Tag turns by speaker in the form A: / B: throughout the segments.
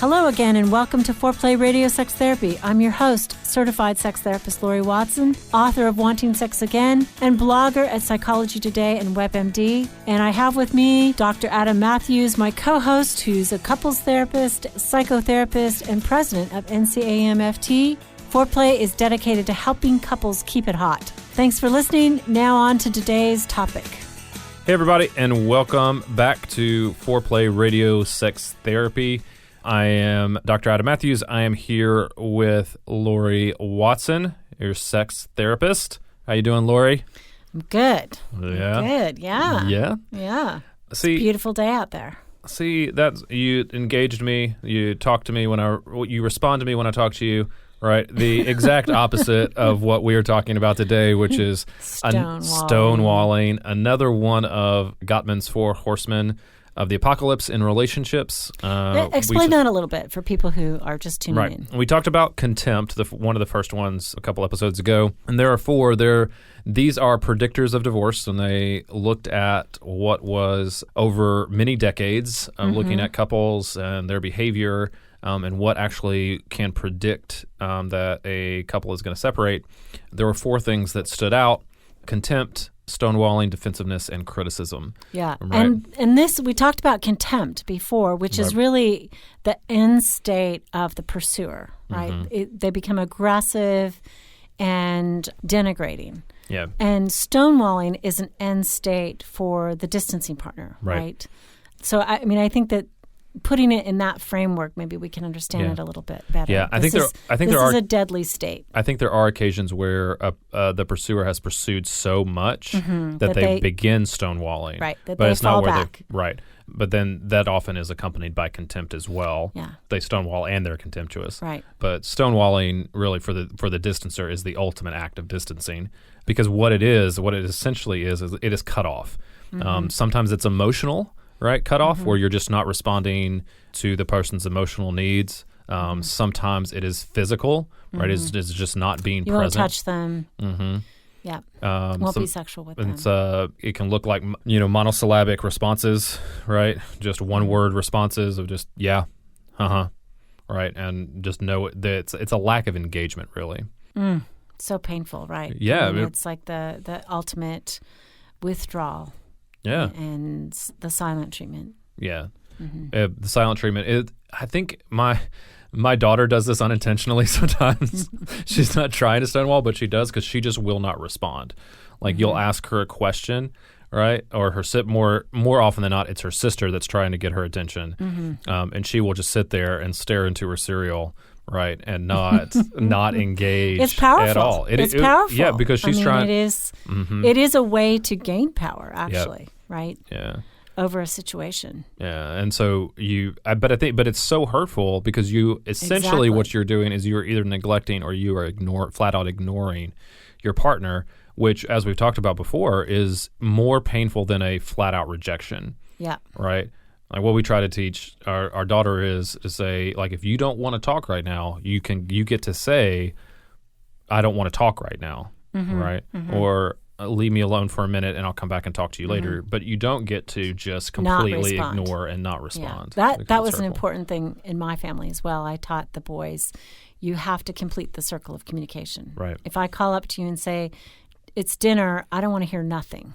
A: Hello again, and welcome to Foreplay Radio Sex Therapy. I'm your host, certified sex therapist Laurie Watson, author of Wanting Sex Again, and blogger at Psychology Today and WebMD. And I have with me Dr. Adam Matthews, my co-host, who's a couples therapist, psychotherapist, and president of NCAMFT. Foreplay is dedicated to helping couples keep it hot. Thanks for listening. Now on to today's topic.
B: Hey, everybody, and welcome back to Foreplay Radio Sex Therapy. I am Dr. Adam Matthews. I am here with Laurie Watson, your sex therapist. How you doing, Laurie?
A: I'm good.
B: Yeah.
A: Good, yeah.
B: Yeah?
A: Yeah.
B: See,
A: it's a beautiful day out there.
B: See, you engaged me. You talked to me you respond to me when I talk to you, right? The exact opposite of what we are talking about today, which is Stonewalling, another one of Gottman's 4 Horsemen of the apocalypse in relationships.
A: Explain that a little bit for people who are just tuning in.
B: We talked about contempt, one of the first ones a couple episodes ago, and there are 4. These are predictors of divorce, and they looked at what was over many decades of looking at couples and their behavior and what actually can predict that a couple is going to separate. There were 4 things that stood out: contempt, stonewalling, defensiveness, and criticism. Yeah. Right?
A: And this, we talked about contempt before, which is really the end state of the pursuer, right? They become aggressive and denigrating.
B: Yeah.
A: And stonewalling is an end state for the distancing partner, right? So, I think that putting it in that framework, maybe we can understand it a little bit better.
B: Yeah, I think this
A: is a deadly state.
B: I think there are occasions where the pursuer has pursued so much that they begin stonewalling.
A: Right,
B: but it's not where back. Right. But then that often is accompanied by contempt as well. Yeah. They stonewall and they're contemptuous.
A: Right.
B: But stonewalling really for the distancer is the ultimate act of distancing, because what it essentially is it is cut off. Sometimes it's emotional. Right, cut off, where you're just not responding to the person's emotional needs. Sometimes it is physical, right? It's just not being present.
A: You won't touch them. Yeah, won't be sexual with them.
B: It can look like monosyllabic responses, right? Just one-word responses of just right, and just know that it's a lack of engagement, really.
A: So painful, right?
B: Yeah,
A: it's like the ultimate withdrawal.
B: Yeah.
A: And the silent treatment.
B: Yeah. The silent treatment. I think my daughter does this unintentionally sometimes. She's not trying to stonewall, but she does because she just will not respond. Like you'll ask her a question, right? Or more often than not, it's her sister that's trying to get her attention. And she will just sit there and stare into her cereal, right? And not engage
A: it's powerful.
B: At all.
A: It's powerful.
B: Yeah, because she's trying.
A: It is a way to gain power, actually. Yep. Right?
B: Yeah.
A: Over a situation.
B: Yeah. And so but it's so hurtful because you essentially what you're doing is you're either neglecting or you are flat out ignoring your partner, which, as we've talked about before, is more painful than a flat out rejection. Yeah. Right? Like what we try to teach our daughter is to say, like, if you don't want to talk right now, you get to say, I don't want to talk right now. Right? Or leave me alone for a minute and I'll come back and talk to you later. But you don't get to just completely ignore and not respond.
A: Yeah. That was an important thing in my family as well. I taught the boys, you have to complete the circle of communication.
B: Right.
A: If I call up to you and say, it's dinner, I don't want to hear nothing.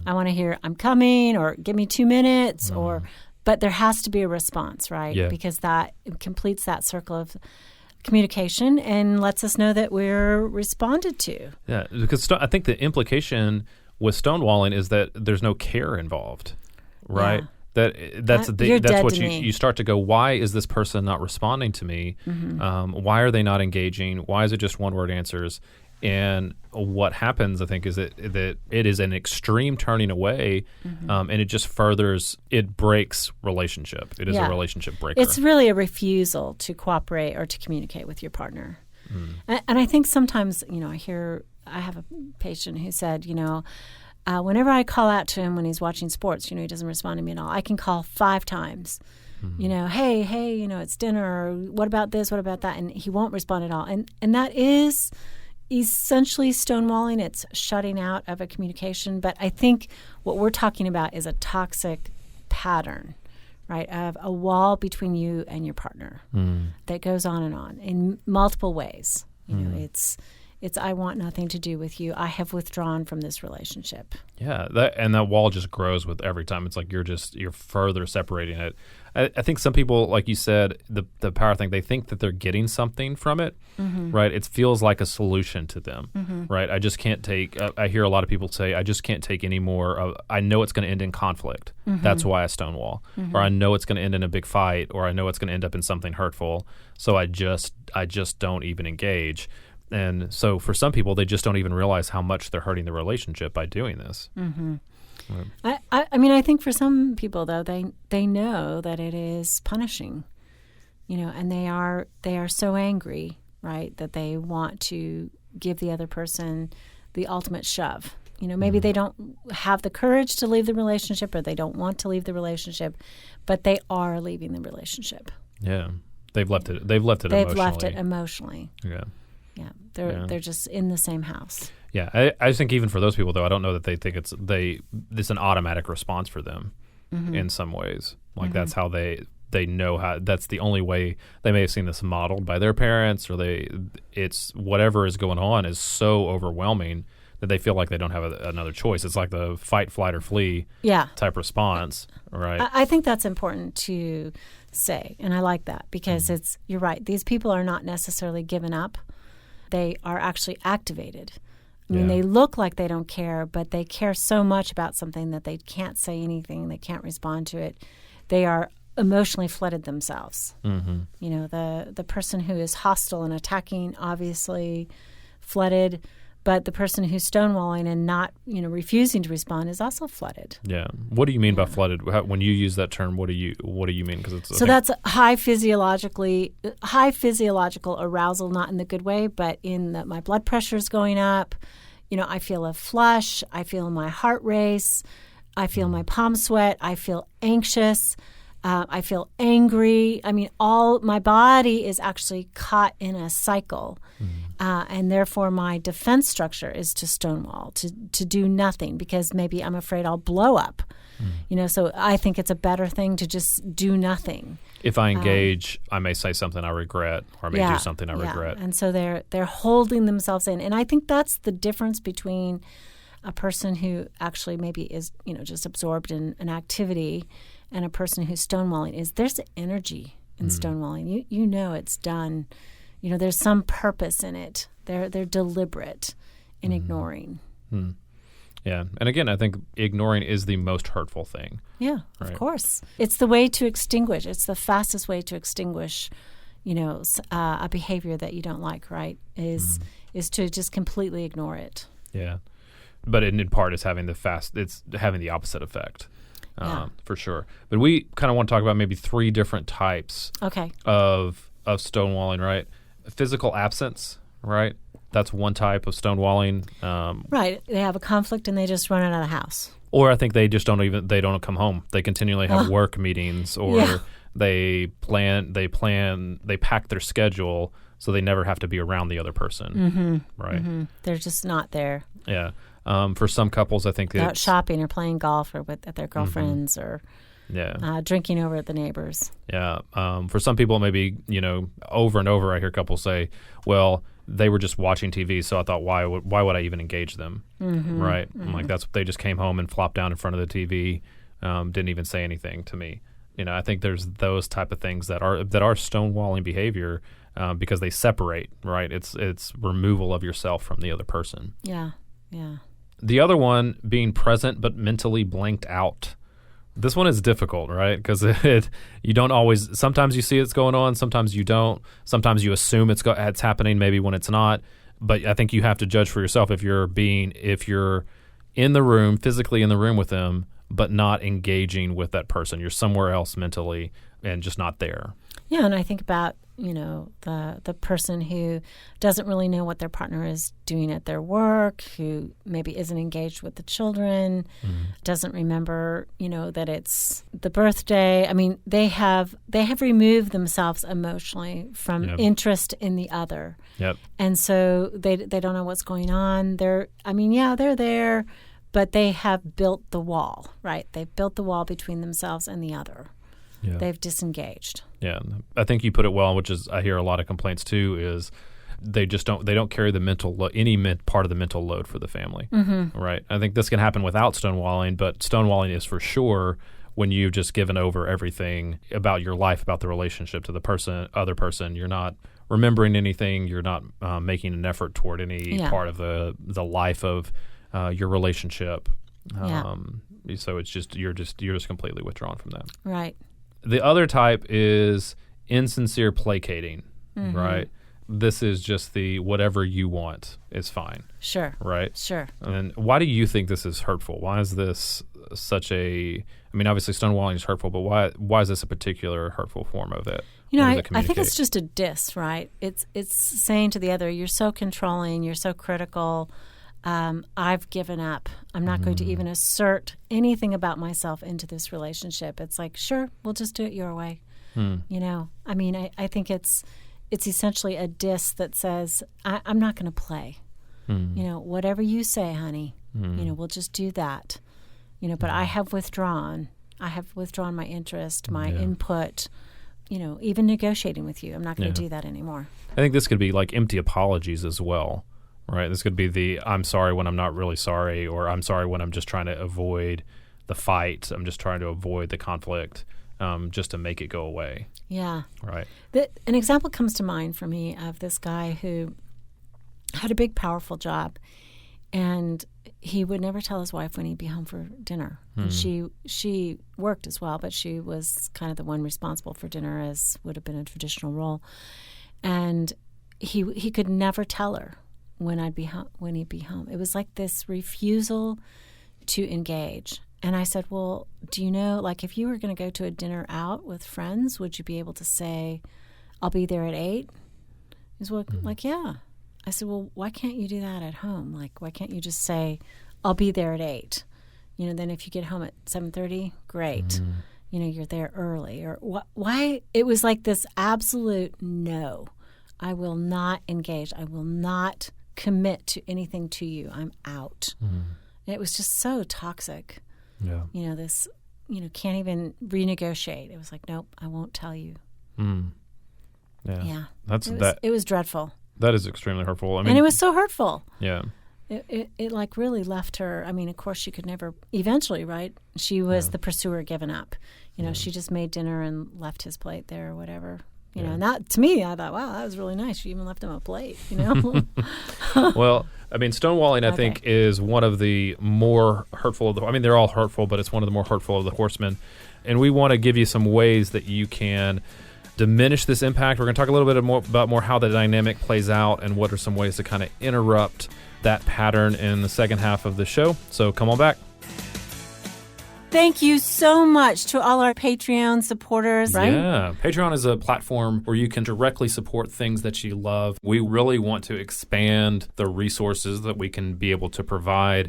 A: I want to hear, I'm coming, or give me 2 minutes, but there has to be a response, right? Yeah. Because that completes that circle of communication and lets us know that we're responded to.
B: Yeah, because I think the implication with stonewalling is that there's no care involved, right? Yeah. That's what you start to go, why is this person not responding to me? Why are they not engaging? Why is it just one-word answers? And what happens, I think, is that it is an extreme turning away, and it just it breaks relationship. It is a relationship breaker.
A: It's really a refusal to cooperate or to communicate with your partner. And I think sometimes, I have a patient who said, whenever I call out to him when he's watching sports, he doesn't respond to me at all. I can call 5 times. Hey, it's dinner, or what about this, what about that? And he won't respond at all. And that is essentially stonewalling. It's shutting out of a communication. But I think what we're talking about is a toxic pattern, right, of a wall between you and your partner that goes on and on in multiple ways. You know, it's I want nothing to do with you. I have withdrawn from this relationship.
B: Yeah, that wall just grows with every time. It's like you're further separating it. I think some people, like you said, the power thing, they think that they're getting something from it, right? It feels like a solution to them, right? I just can't take, I hear a lot of people say, I just can't take any more. I know it's going to end in conflict. That's why I stonewall. Or I know it's going to end in a big fight, or I know it's going to end up in something hurtful. So I just don't even engage. And so for some people, they just don't even realize how much they're hurting the relationship by doing this.
A: Right. I mean, I think for some people, though, they know that it is punishing, you know, and they are so angry, right, that they want to give the other person the ultimate shove. You know, maybe they don't have the courage to leave the relationship, or they don't want to leave the relationship, but they are leaving the relationship.
B: Yeah, they've left it emotionally. Yeah.
A: Yeah, they're just in the same house.
B: Yeah, I think even for those people, though, I don't know that they think it's an automatic response for them in some ways. Like that's how they know how. That's the only way. They may have seen this modeled by their parents, or it's whatever is going on is so overwhelming that they feel like they don't have another choice. It's like the fight, flight, or flee type response, right?
A: I think that's important to say, and I like that because you're right. These people are not necessarily given up. They are actually activated. I mean, they look like they don't care, but they care so much about something that they can't say anything. They can't respond to it. They are emotionally flooded themselves. You know, the person who is hostile and attacking, obviously flooded, but the person who's stonewalling and not, you know, refusing to respond is also flooded. Yeah.
B: What do you mean by flooded? When you use that term, what do you mean?
A: That's high physiological arousal, not in the good way, but in that my blood pressure is going up. You know, I feel a flush. I feel my heart race. I feel my palm sweat. I feel anxious. I feel angry. I mean, all my body is actually caught in a cycle. And therefore my defense structure is to stonewall, to do nothing, because maybe I'm afraid I'll blow up. You know, so I think it's a better thing to just do nothing.
B: If I engage, I may say something I regret, or I may do something I regret.
A: And so they're holding themselves in. And I think that's the difference between a person who actually maybe is, you know, just absorbed in an activity and a person who's stonewalling is there's energy in stonewalling. You know it's done. You know, there's some purpose in it. They're deliberate in ignoring.
B: Yeah. And again, I think ignoring is the most hurtful thing.
A: Yeah, right? Of course. It's the way to extinguish. It's the fastest way to extinguish, you know, a behavior that you don't like, right, is to just completely ignore it.
B: Yeah. But in part, it's having the opposite effect. For sure. But we kind of want to talk about maybe 3 different types of stonewalling, right? Physical absence, right? That's one type of stonewalling.
A: Right. They have a conflict and they just run out of the house.
B: Or I think they just don't come home. They continually have work meetings, or they pack their schedule so they never have to be around the other person, right?
A: They're just not there.
B: Yeah. For some couples, I think
A: they're out shopping or playing golf or at their girlfriends or drinking over at the neighbors.
B: Yeah. For some people, maybe, you know, over and over I hear couples say, well, they were just watching TV, so I thought, why would I even engage them? Right? I'm like, they just came home and flopped down in front of the TV, didn't even say anything to me. You know, I think there's those type of things that are stonewalling behavior because they separate, right? It's removal of yourself from the other person.
A: Yeah. Yeah.
B: The other one being present but mentally blanked out. This one is difficult, right? Because you don't always. Sometimes you see it's going on. Sometimes you don't. Sometimes you assume it's happening, maybe when it's not. But I think you have to judge for yourself if you're in the room, physically in the room with them, but not engaging with that person. You're somewhere else mentally and just not there.
A: Yeah, and I think about, you know, the person who doesn't really know what their partner is doing at their work, who maybe isn't engaged with the children, doesn't remember, you know, that it's the birthday. I mean, they have removed themselves emotionally from interest in the other. Yep. And so they don't know what's going on. They're there, but they have built the wall, right? They've built the wall between themselves and the other. they've disengaged.
B: Yeah, I think you put it well, which is I hear a lot of complaints too, is they don't carry the mental any part of the mental load for the family, right? I think this can happen without stonewalling, but stonewalling is for sure when you've just given over everything about your life, about the relationship to the other person. You're not remembering anything. You're not making an effort toward any part of the life of your relationship. So it's just you're just completely withdrawn from that.
A: Right.
B: The other type is insincere placating, right? This is just the whatever you want is fine.
A: Sure.
B: Right?
A: Sure.
B: And why do you think this is hurtful? Why is this such a – I mean, obviously stonewalling is hurtful, but why is this a particular hurtful form of it?
A: I think it's just a diss, right? It's saying to the other, you're so controlling, you're so critical, I've given up. I'm not going to even assert anything about myself into this relationship. It's like, sure, we'll just do it your way. I mean, I think it's essentially a diss that says, I'm not going to play. Whatever you say, honey, we'll just do that. But I have withdrawn. I have withdrawn my interest, my input, even negotiating with you. I'm not going to do that anymore.
B: I think this could be like empty apologies as well, right? This could be the I'm sorry when I'm not really sorry, or I'm sorry when I'm just trying to avoid the fight. I'm just trying to avoid the conflict. Just to make it go away.
A: Yeah.
B: Right.
A: An example comes to mind for me of this guy who had a big, powerful job, and he would never tell his wife when he'd be home for dinner. And she worked as well, but she was kind of the one responsible for dinner, as would have been a traditional role. And he could never tell her when he'd be home. It was like this refusal to engage. And I said, well, do you know, like if you were going to go to a dinner out with friends, would you be able to say, I'll be there at 8? He's like, yeah. I said, well, why can't you do that at home? Like, why can't you just say, I'll be there at 8? Then if you get home at 7:30, great. You're there early. Or why? It was like this absolute no. I will not engage. I will not commit to anything to you. I'm out. And it was just so toxic. Yeah. This, can't even renegotiate. It was like, nope, I won't tell you. Yeah.
B: It
A: was dreadful.
B: That is extremely hurtful.
A: And it was so hurtful.
B: Yeah.
A: It like really left her. I mean, of course, she could never, eventually, right? She was the pursuer given up. She just made dinner and left his plate there or whatever. And that, to me, I thought, wow, that was really nice. She even left him a plate,
B: Well, I mean, stonewalling, I think, is one of the more hurtful of the, I mean, they're all hurtful, but it's one of the more hurtful of the horsemen. And we want to give you some ways that you can diminish this impact. We're going to talk a little bit about how the dynamic plays out and what are some ways to kind of interrupt that pattern in the second half of the show. So come on back.
A: Thank you so much to all our Patreon supporters, right?
B: Yeah. Patreon is a platform where you can directly support things that you love. We really want to expand the resources that we can be able to provide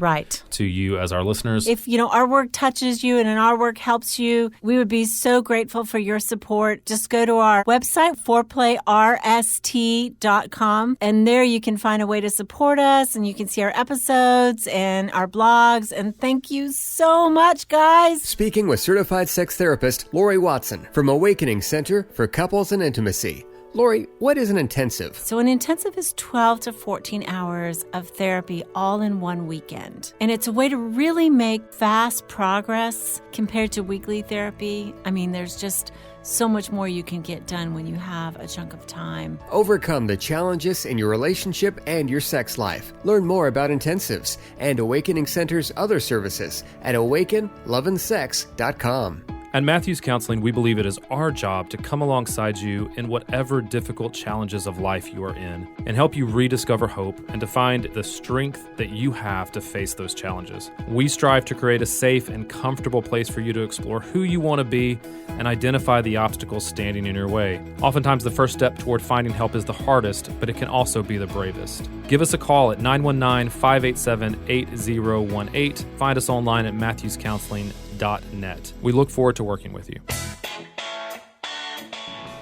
B: to you as our listeners.
A: If, our work touches you and our work helps you, we would be so grateful for your support. Just go to our website, foreplayrst.com, and there you can find a way to support us, and you can see our episodes and our blogs. And thank you so much, guys.
C: Speaking with certified sex therapist Laurie Watson from Awakening Center for Couples and Intimacy. Laurie, what is an intensive?
A: So an intensive is 12 to 14 hours of therapy all in one weekend. And it's a way to really make fast progress compared to weekly therapy. I mean, there's just so much more you can get done when you have a chunk of time.
C: Overcome the challenges in your relationship and your sex life. Learn more about intensives and Awakening Center's other services at awakenloveandsex.com.
B: At Matthews Counseling, we believe it is our job to come alongside you in whatever difficult challenges of life you are in and help you rediscover hope and to find the strength that you have to face those challenges. We strive to create a safe and comfortable place for you to explore who you want to be and identify the obstacles standing in your way. Oftentimes, the first step toward finding help is the hardest, but it can also be the bravest. Give us a call at 919-587-8018. Find us online at matthewscounseling.net. We look forward to working with you.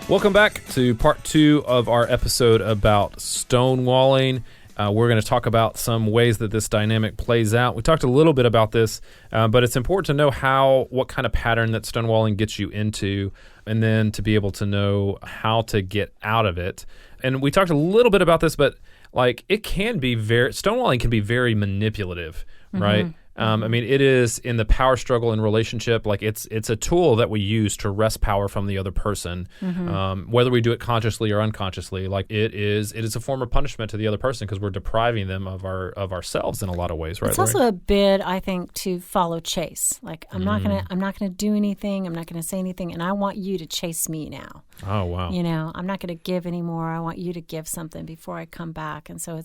B: Welcome back to part 2 of our episode about stonewalling. We're going to talk about some ways that this dynamic plays out. We talked a little bit about this, but it's important to know what kind of pattern that stonewalling gets you into, and then to be able to know how to get out of it. And we talked a little bit about this, but like stonewalling can be very manipulative, right? I mean, it is in the power struggle in relationship. Like it's a tool that we use to wrest power from the other person, whether we do it consciously or unconsciously. Like it is a form of punishment to the other person because we're depriving them of ourselves in a lot of ways, right?
A: It's also a bid, I think, to follow chase. Like I'm not gonna do anything. I'm not gonna say anything, and I want you to chase me now.
B: Oh wow!
A: I'm not gonna give anymore. I want you to give something before I come back, and so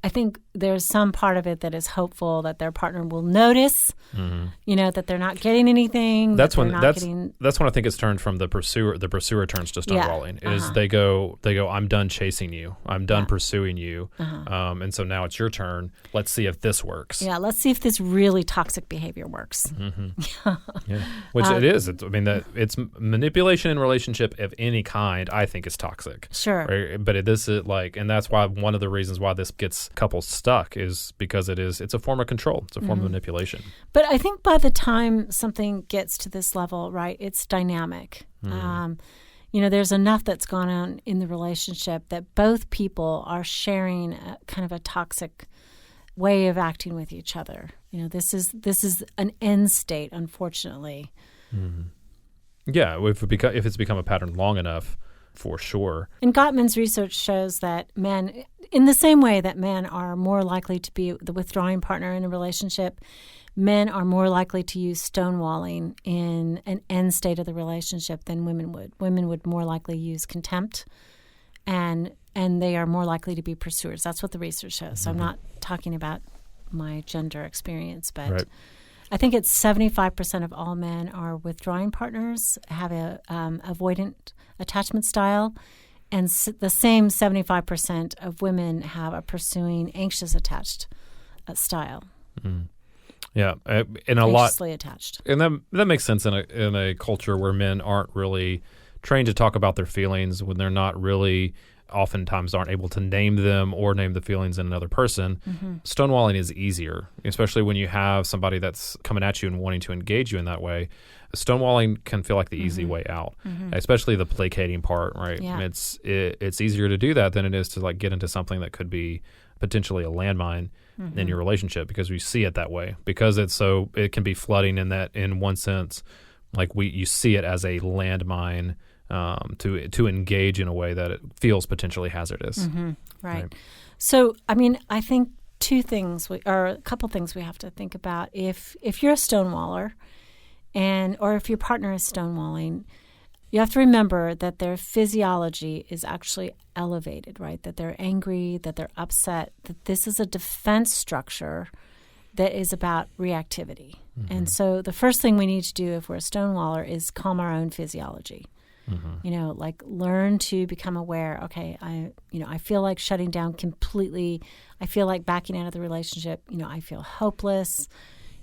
A: I think there's some part of it that is hopeful that their partner will notice, that they're not getting anything.
B: That's when I think it's turned from the pursuer. The pursuer turns to stonewalling. They go, I'm done chasing you. I'm done pursuing you. And so now it's your turn. Let's see if this works.
A: Yeah, let's see if this really toxic behavior works.
B: Which it is. It's manipulation in relationship of any kind. I think is toxic.
A: Sure,
B: right? But this is and that's why one of the reasons why this gets couples stuck is because it's a form of control. It's a form of manipulation.
A: But I think by the time something gets to this level, right, it's dynamic. There's enough that's gone on in the relationship that both people are sharing kind of a toxic way of acting with each other. This is an end state, unfortunately.
B: Yeah, if it's become a pattern long enough. For sure.
A: And Gottman's research shows that men, in the same way that men are more likely to be the withdrawing partner in a relationship, men are more likely to use stonewalling in an end state of the relationship than women would. Women would more likely use contempt, and they are more likely to be pursuers. That's what the research shows. So I'm not talking about my gender experience, but... Right. I think it's 75% of all men are withdrawing partners, have a avoidant attachment style, and the same 75% of women have a pursuing, anxious attached style.
B: Yeah, and
A: anxiously attached,
B: and that makes sense in a culture where men aren't really trained to talk about their feelings, when they're not really. Oftentimes aren't able to name them or name the feelings in another person. Stonewalling is easier, especially when you have somebody that's coming at you and wanting to engage you in that way. Stonewalling can feel like the easy way out, especially the placating part, right?
A: Yeah.
B: It's easier to do that than it is to like get into something that could be potentially a landmine in your relationship, because we see it that way, because it can be flooding in one sense, like you see it as a landmine. To engage in a way that it feels potentially hazardous.
A: Right. So, I think a couple things we have to think about. If you're a stonewaller, or if your partner is stonewalling, you have to remember that their physiology is actually elevated, right? That they're angry, that they're upset, that this is a defense structure that is about reactivity. And so the first thing we need to do if we're a stonewaller is calm our own physiology. Learn to become aware. Okay, I feel like shutting down completely. I feel like backing out of the relationship. I feel hopeless.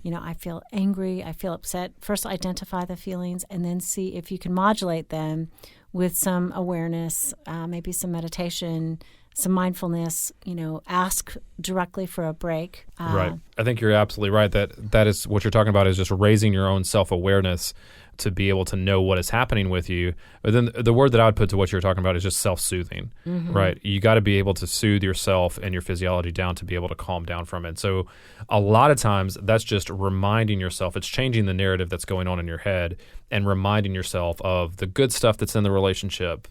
A: I feel angry. I feel upset. First, identify the feelings, and then see if you can modulate them with some awareness, maybe some meditation, some mindfulness. Ask directly for a break.
B: Right. I think you're absolutely right. That is what you're talking about, is just raising your own self-awareness to be able to know what is happening with you. But then the word that I would put to what you're talking about is just self-soothing, right? You got to be able to soothe yourself and your physiology down to be able to calm down from it. So a lot of times that's just reminding yourself, it's changing the narrative that's going on in your head and reminding yourself of the good stuff that's in the relationship,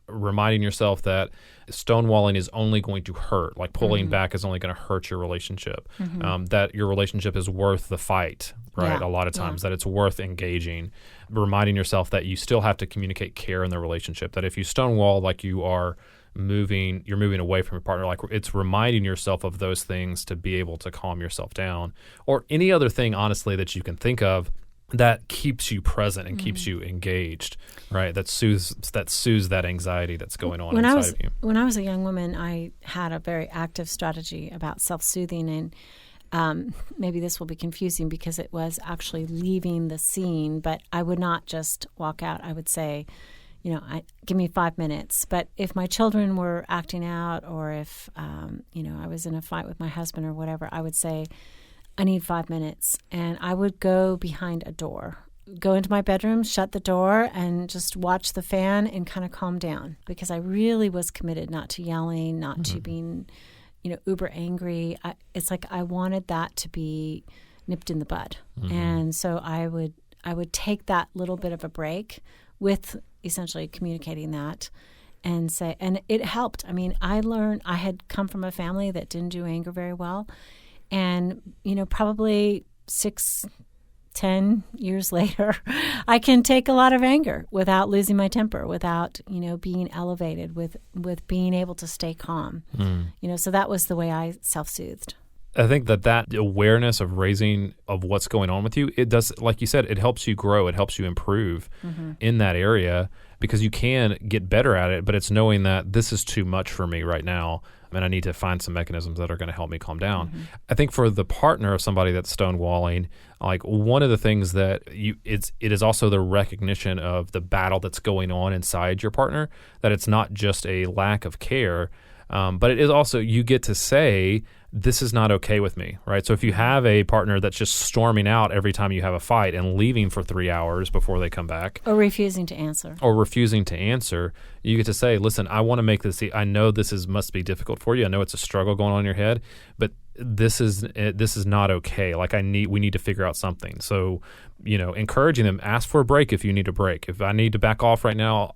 B: reminding yourself that stonewalling is only going to hurt, like pulling back is only going to hurt your relationship, that your relationship is worth the fight, right? A lot of times that it's worth engaging, reminding yourself that you still have to communicate care in the relationship, that if you stonewall, like you're moving away from your partner, like it's reminding yourself of those things to be able to calm yourself down, or any other thing, honestly, that you can think of that keeps you present and keeps you engaged, right? That soothes that anxiety that's going on inside of you.
A: When I was a young woman, I had a very active strategy about self-soothing, and maybe this will be confusing because it was actually leaving the scene, but I would not just walk out. I would say, give me 5 minutes. But if my children were acting out, or if, I was in a fight with my husband or whatever, I would say, I need 5 minutes. And I would go behind a door, go into my bedroom, shut the door, and just watch the fan and kind of calm down, because I really was committed not to yelling, not to being, uber angry. It's like I wanted that to be nipped in the bud. And so I would take that little bit of a break with essentially communicating that and say, and it helped. I mean, I learned, I had come from a family that didn't do anger very well. And, probably 6-10 years later, I can take a lot of anger without losing my temper, without, being elevated, with being able to stay calm. So that was the way I self-soothed.
B: I think that awareness of what's going on with you, it does, like you said, it helps you grow, it helps you improve in that area, because you can get better at it, but it's knowing that this is too much for me right now, and I need to find some mechanisms that are going to help me calm down. I think for the partner of somebody that's stonewalling, like one of the things that it is also the recognition of the battle that's going on inside your partner, that it's not just a lack of care, but it is also, you get to say, this is not okay with me, right? So if you have a partner that's just storming out every time you have a fight and leaving for 3 hours before they come back.
A: Or refusing to answer,
B: you get to say, listen, I want to make this, I know this must be difficult for you. I know it's a struggle going on in your head, but this is not okay. Like we need to figure out something. So, encouraging them, ask for a break if you need a break. If I need to back off right now,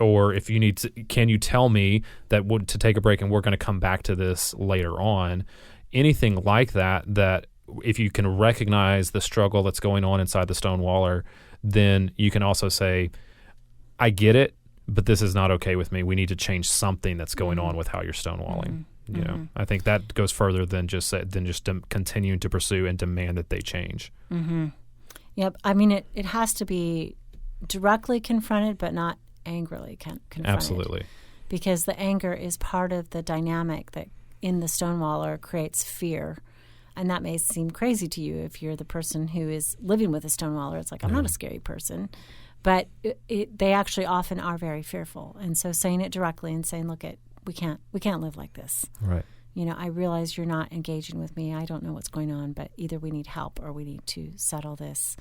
B: or if you need to, can you tell me to take a break and we're going to come back to this later on? Anything like that if you can recognize the struggle that's going on inside the stonewaller, then you can also say, I get it, but this is not okay with me. We need to change something that's going on with how you're stonewalling. I think that goes further than just continuing to pursue and demand that they change.
A: Yep. I mean, it has to be directly confronted, but not angrily confronted.
B: Absolutely.
A: Because the anger is part of the dynamic that in the stonewaller creates fear. And that may seem crazy to you if you're the person who is living with a stonewaller. It's like, I'm not a scary person. But they actually often are very fearful. And so saying it directly and saying, look, we can't live like this.
B: Right.
A: I realize you're not engaging with me. I don't know what's going on, but either we need help or we need to settle this,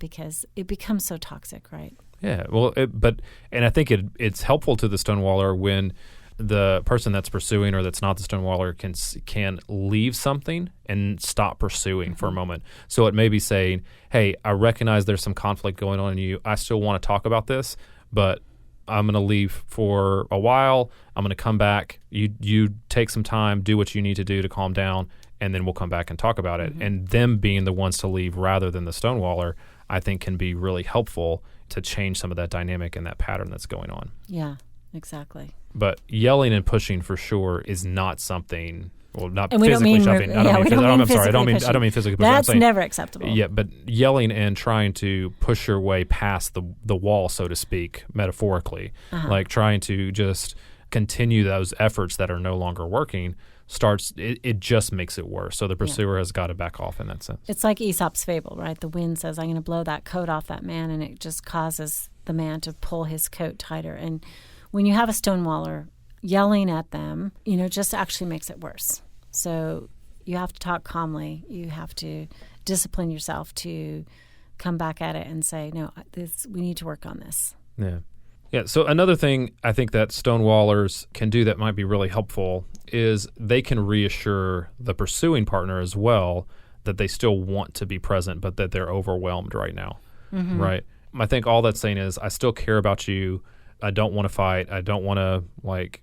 A: because it becomes so toxic, right?
B: Yeah. Well, and I think it's helpful to the stonewaller when the person that's pursuing or that's not the stonewaller can leave something and stop pursuing for a moment. So it may be saying, hey, I recognize there's some conflict going on in you. I still want to talk about this, but I'm going to leave for a while. I'm going to come back. You take some time, do what you need to do to calm down, and then we'll come back and talk about it. And them being the ones to leave rather than the stonewaller, I think can be really helpful to change some of that dynamic and that pattern that's going on.
A: Yeah, exactly.
B: But yelling and pushing for sure is not something. Well, not
A: and we
B: physically shoving. I don't mean physically pushing.
A: That's never acceptable.
B: Yeah, but yelling and trying to push your way past the wall, so to speak, metaphorically, like trying to just continue those efforts that are no longer working, it just makes it worse. So the pursuer has got to back off in that sense.
A: It's like Aesop's fable, right? The wind says, I'm going to blow that coat off that man, and it just causes the man to pull his coat tighter. And when you have a stonewaller, yelling at them, just actually makes it worse. So you have to talk calmly. You have to discipline yourself to come back at it and say, no, we need to work on this.
B: Yeah. Yeah. So another thing I think that stonewallers can do that might be really helpful is they can reassure the pursuing partner as well that they still want to be present, but that they're overwhelmed right now. Right. I think all that's saying is, I still care about you. I don't want to fight. I don't want to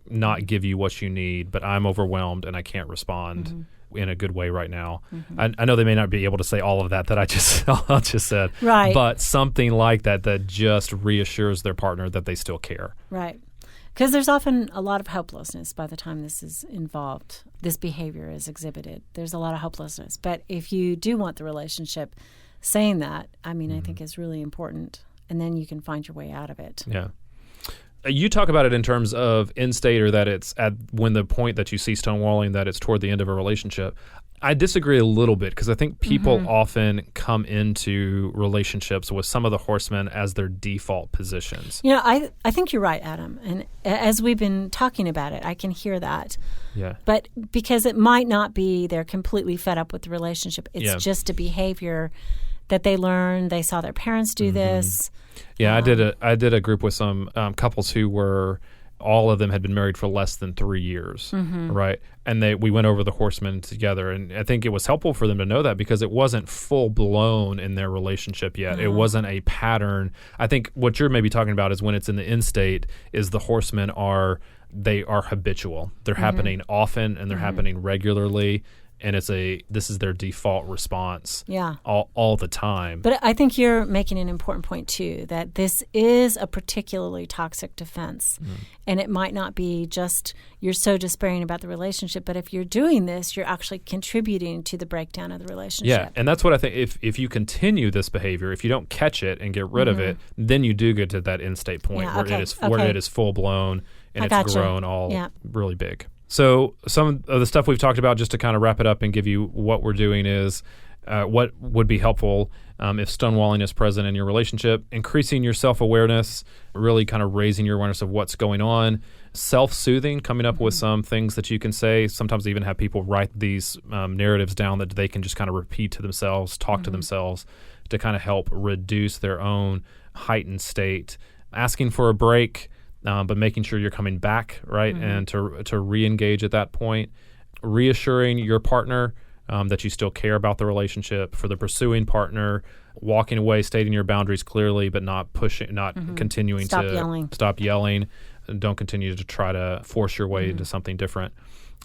B: not give you what you need, but I'm overwhelmed and I can't respond in a good way right now. I know they may not be able to say all of that I just said,
A: right?
B: But something like that just reassures their partner that they still care,
A: right? Because there's often a lot of hopelessness by the time this is involved. This behavior is exhibited. There's a lot of hopelessness. But if you do want the relationship, saying that, I think is really important, and then you can find your way out of it.
B: Yeah. You talk about it in terms of end state, or that it's at when the point that you see stonewalling, that it's toward the end of a relationship. I disagree a little bit because I think people often come into relationships with some of the horsemen as their default positions.
A: I think you're right, Adam. And as we've been talking about it, I can hear that.
B: Yeah.
A: But because it might not be they're completely fed up with the relationship. It's just a behavior that they learned. They saw their parents do this.
B: Yeah, I did a group with some couples who were, all of them had been married for less than 3 years, right? And we went over the Horseman together, and I think it was helpful for them to know that because it wasn't full blown in their relationship yet. It wasn't a pattern. I think what you're maybe talking about is when it's in the end state, is the Horsemen are habitual. They're happening often and they're happening regularly. And this is their default response all the time.
A: But I think you're making an important point, too, that this is a particularly toxic defense. And it might not be just you're so despairing about the relationship, but if you're doing this, you're actually contributing to the breakdown of the relationship.
B: Yeah, and that's what I think. If you continue this behavior, if you don't catch it and get rid of it, then you do get to that end state point where it is full-blown and it's grown all really big. So some of the stuff we've talked about, just to kind of wrap it up and give you what we're doing, is what would be helpful if stonewalling is present in your relationship, increasing your self-awareness, really kind of raising your awareness of what's going on, self-soothing, coming up with some things that you can say. Sometimes even have people write these narratives down that they can just kind of repeat to themselves, talk to themselves to kind of help reduce their own heightened state. Asking for a break, but making sure you're coming back, right, and to re-engage at that point. Reassuring your partner that you still care about the relationship. For the pursuing partner, walking away, stating your boundaries clearly, but not pushing, not continuing to stop yelling. Don't continue to try to force your way into something different,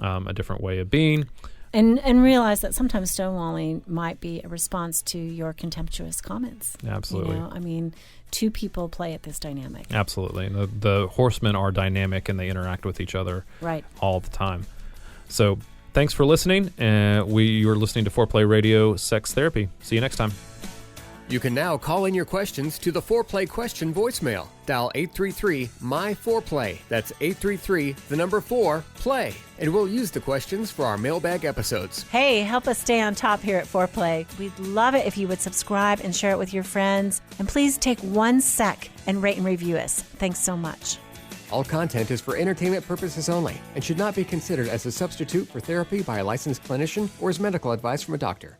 B: a different way of being.
A: And realize that sometimes stonewalling might be a response to your contemptuous comments.
B: Absolutely.
A: I mean, two people play at this dynamic.
B: Absolutely. And the horsemen are dynamic and they interact with each other all the time. So thanks for listening. You are listening to Foreplay Radio Sex Therapy. See you next time.
C: You can now call in your questions to the Foreplay question voicemail. Dial 833-MY-4PLAY. That's 833-4-PLAY. And we'll use the questions for our mailbag episodes.
A: Hey, help us stay on top here at Foreplay. We'd love it if you would subscribe and share it with your friends. And please take 1 sec and rate and review us. Thanks so much.
C: All content is for entertainment purposes only and should not be considered as a substitute for therapy by a licensed clinician or as medical advice from a doctor.